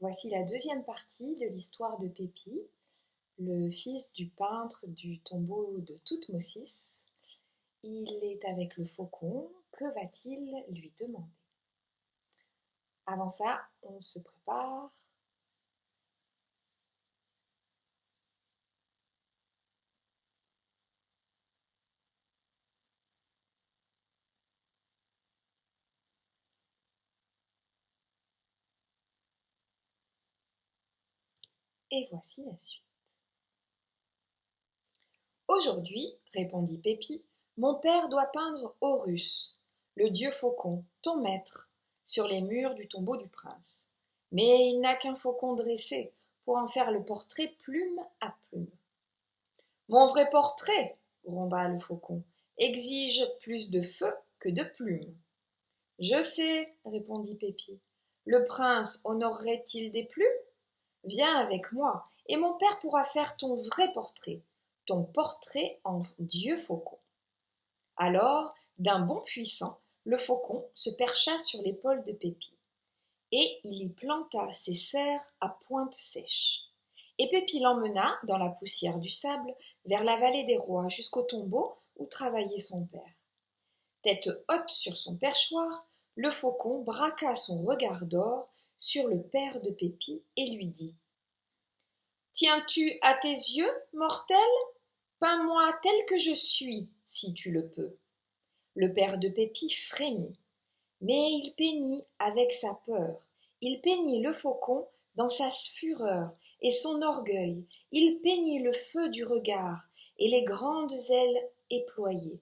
Voici la deuxième partie de l'histoire de Pépi, le fils du peintre du tombeau de Toutmôsis. Il est avec le faucon, que va-t-il lui demander? Avant ça, on se prépare. Et voici la suite. Aujourd'hui, répondit Pépi, mon père doit peindre Horus, le dieu faucon, ton maître, sur les murs du tombeau du prince. Mais il n'a qu'un faucon dressé pour en faire le portrait plume à plume. Mon vrai portrait, gronda le faucon, exige plus de feu que de plumes. Je sais, répondit Pépi. Le prince honorerait-il des plumes? Viens avec moi, et mon père pourra faire ton vrai portrait, ton portrait en dieu faucon. Alors, d'un bond puissant, le faucon se percha sur l'épaule de Pépi, et il y planta ses serres à pointe sèche. Et Pépi l'emmena, dans la poussière du sable, vers la vallée des rois, jusqu'au tombeau où travaillait son père. Tête haute sur son perchoir, le faucon braqua son regard d'or sur le père de Pépi et lui dit « Tiens-tu à tes yeux, mortel? Peins-moi tel que je suis, si tu le peux. » Le père de Pépi frémit, mais il peignit avec sa peur. Il peignit le faucon dans sa fureur et son orgueil. Il peignit le feu du regard et les grandes ailes éployées.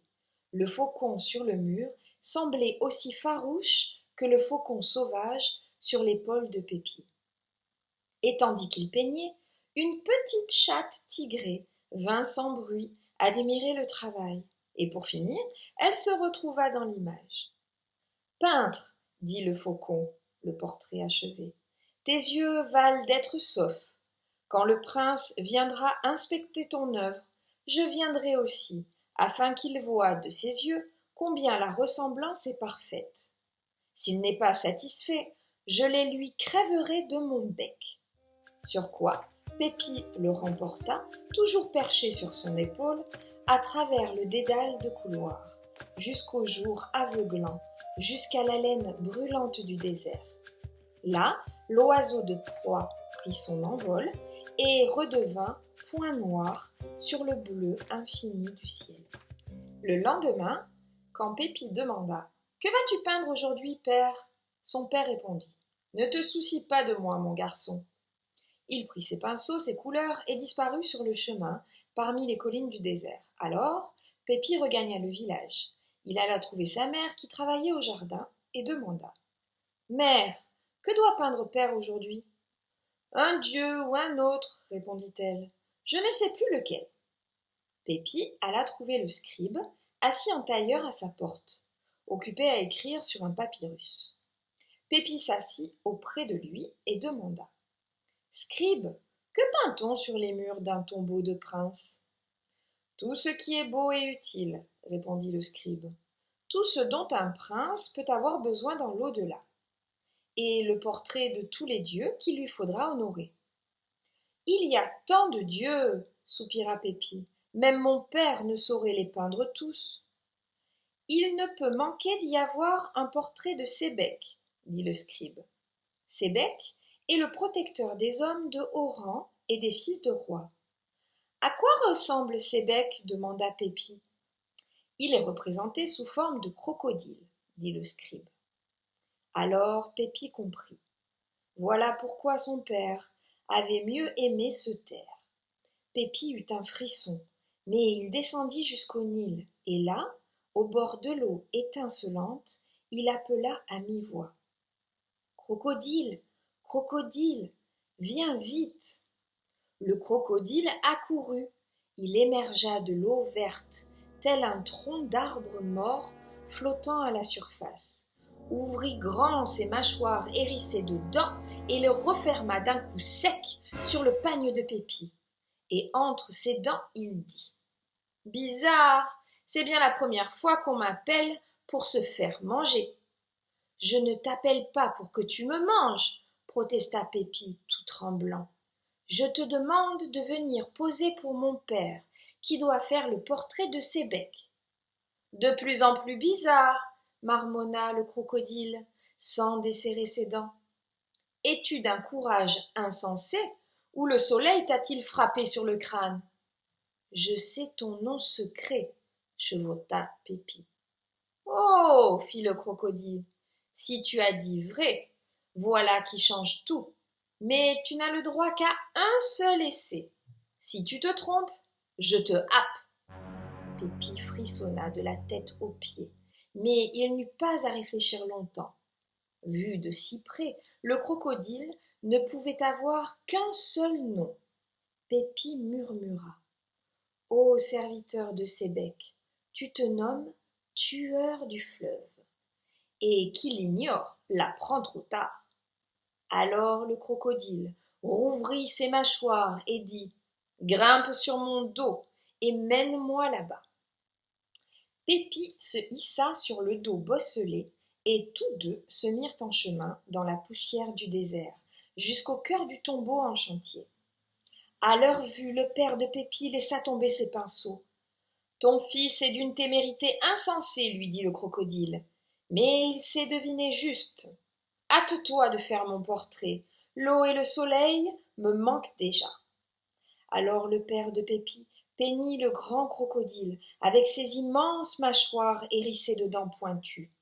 Le faucon sur le mur semblait aussi farouche que le faucon sauvage sur l'épaule de Pépi. Et tandis qu'il peignait, une petite chatte tigrée vint sans bruit admirer le travail. Et pour finir, elle se retrouva dans l'image. « Peintre, dit le faucon, le portrait achevé, tes yeux valent d'être saufs. Quand le prince viendra inspecter ton œuvre, je viendrai aussi, afin qu'il voie de ses yeux combien la ressemblance est parfaite. S'il n'est pas satisfait, je les lui crèverai de mon bec. » Sur quoi Pépi le remporta, toujours perché sur son épaule, à travers le dédale de couloir, jusqu'au jour aveuglant, jusqu'à l'haleine brûlante du désert. Là, l'oiseau de proie prit son envol et redevint point noir sur le bleu infini du ciel. Le lendemain, quand Pépi demanda « Que vas-tu peindre aujourd'hui, père ?» son père répondit « Ne te soucie pas de moi, mon garçon. » Il prit ses pinceaux, ses couleurs et disparut sur le chemin parmi les collines du désert. Alors, Pépi regagna le village. Il alla trouver sa mère qui travaillait au jardin et demanda « Mère, que doit peindre père aujourd'hui ?»« Un dieu ou un autre, répondit-elle. Je ne sais plus lequel. » Pépi alla trouver le scribe, assis en tailleur à sa porte, occupé à écrire sur un papyrus. Pépi s'assit auprès de lui et demanda « Scribe, que peint-on sur les murs d'un tombeau de prince ?»« Tout ce qui est beau et utile, répondit le scribe. Tout ce dont un prince peut avoir besoin dans l'au-delà. Et le portrait de tous les dieux qu'il lui faudra honorer. »« Il y a tant de dieux, soupira Pépi, même mon père ne saurait les peindre tous. »« Il ne peut manquer d'y avoir un portrait de Sébec, dit le scribe. Sébec est le protecteur des hommes de haut rang et des fils de rois. « À quoi ressemble Sébec ? Demanda Pépi. « Il est représenté sous forme de crocodile, dit le scribe. Alors Pépi comprit. Voilà pourquoi son père avait mieux aimé se taire. Pépi eut un frisson, mais il descendit jusqu'au Nil, et là, au bord de l'eau étincelante, il appela à mi-voix. « Crocodile, crocodile, viens vite !» Le crocodile accourut, il émergea de l'eau verte, tel un tronc d'arbre mort flottant à la surface, ouvrit grand ses mâchoires hérissées de dents et le referma d'un coup sec sur le pagne de Pépi. Et entre ses dents, il dit « Bizarre, c'est bien la première fois qu'on m'appelle pour se faire manger. Je ne t'appelle pas pour que tu me manges, protesta Pépi tout tremblant. Je te demande de venir poser pour mon père, qui doit faire le portrait de Sébec. De plus en plus bizarre, marmonna le crocodile, sans desserrer ses dents. Es-tu d'un courage insensé, ou le soleil t'a-t-il frappé sur le crâne? Je sais ton nom secret, chevauta Pépi. Oh, fit le crocodile, si tu as dit vrai, voilà qui change tout. Mais tu n'as le droit qu'à un seul essai. Si tu te trompes, je te happe. Pépi frissonna de la tête aux pieds, mais il n'eut pas à réfléchir longtemps. Vu de si près, le crocodile ne pouvait avoir qu'un seul nom. Pépi murmura. Ô serviteur de Sébec, tu te nommes tueur du fleuve. Et qui l'ignore l'apprend trop tard. Alors le crocodile rouvrit ses mâchoires et dit « Grimpe sur mon dos et mène-moi là-bas. » Pépi se hissa sur le dos bosselé et tous deux se mirent en chemin dans la poussière du désert, jusqu'au cœur du tombeau en chantier. À leur vue, le père de Pépi laissa tomber ses pinceaux. « Ton fils est d'une témérité insensée, lui dit le crocodile, mais il sait deviner juste. Hâte-toi de faire mon portrait, l'eau et le soleil me manquent déjà. » Alors le père de Pépi peignit le grand crocodile avec ses immenses mâchoires hérissées de dents pointues.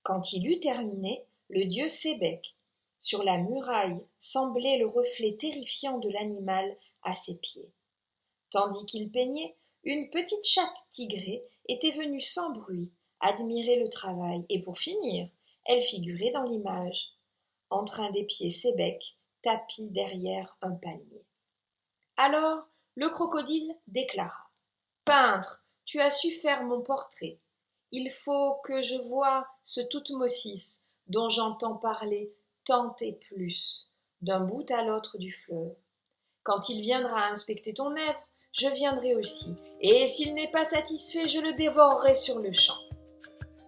Quand il eut terminé, le dieu Sébec, sur la muraille, semblait le reflet terrifiant de l'animal à ses pieds. Tandis qu'il peignait, une petite chatte tigrée était venue sans bruit admirer le travail, et pour finir, elle figurait dans l'image, entre un des pieds Sébec, tapi derrière un palmier. Alors, le crocodile déclara « Peintre, tu as su faire mon portrait. Il faut que je voie ce Toutmosis dont j'entends parler tant et plus, d'un bout à l'autre du fleuve. Quand il viendra inspecter ton œuvre, je viendrai aussi, et s'il n'est pas satisfait, je le dévorerai sur le champ. »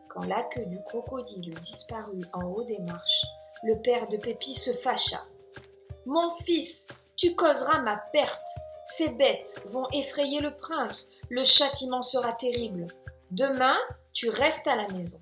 Quand la queue du crocodile disparut en haut des marches, le père de Pépi se fâcha. « Mon fils, tu causeras ma perte. Ces bêtes vont effrayer le prince. Le châtiment sera terrible. Demain, tu restes à la maison. »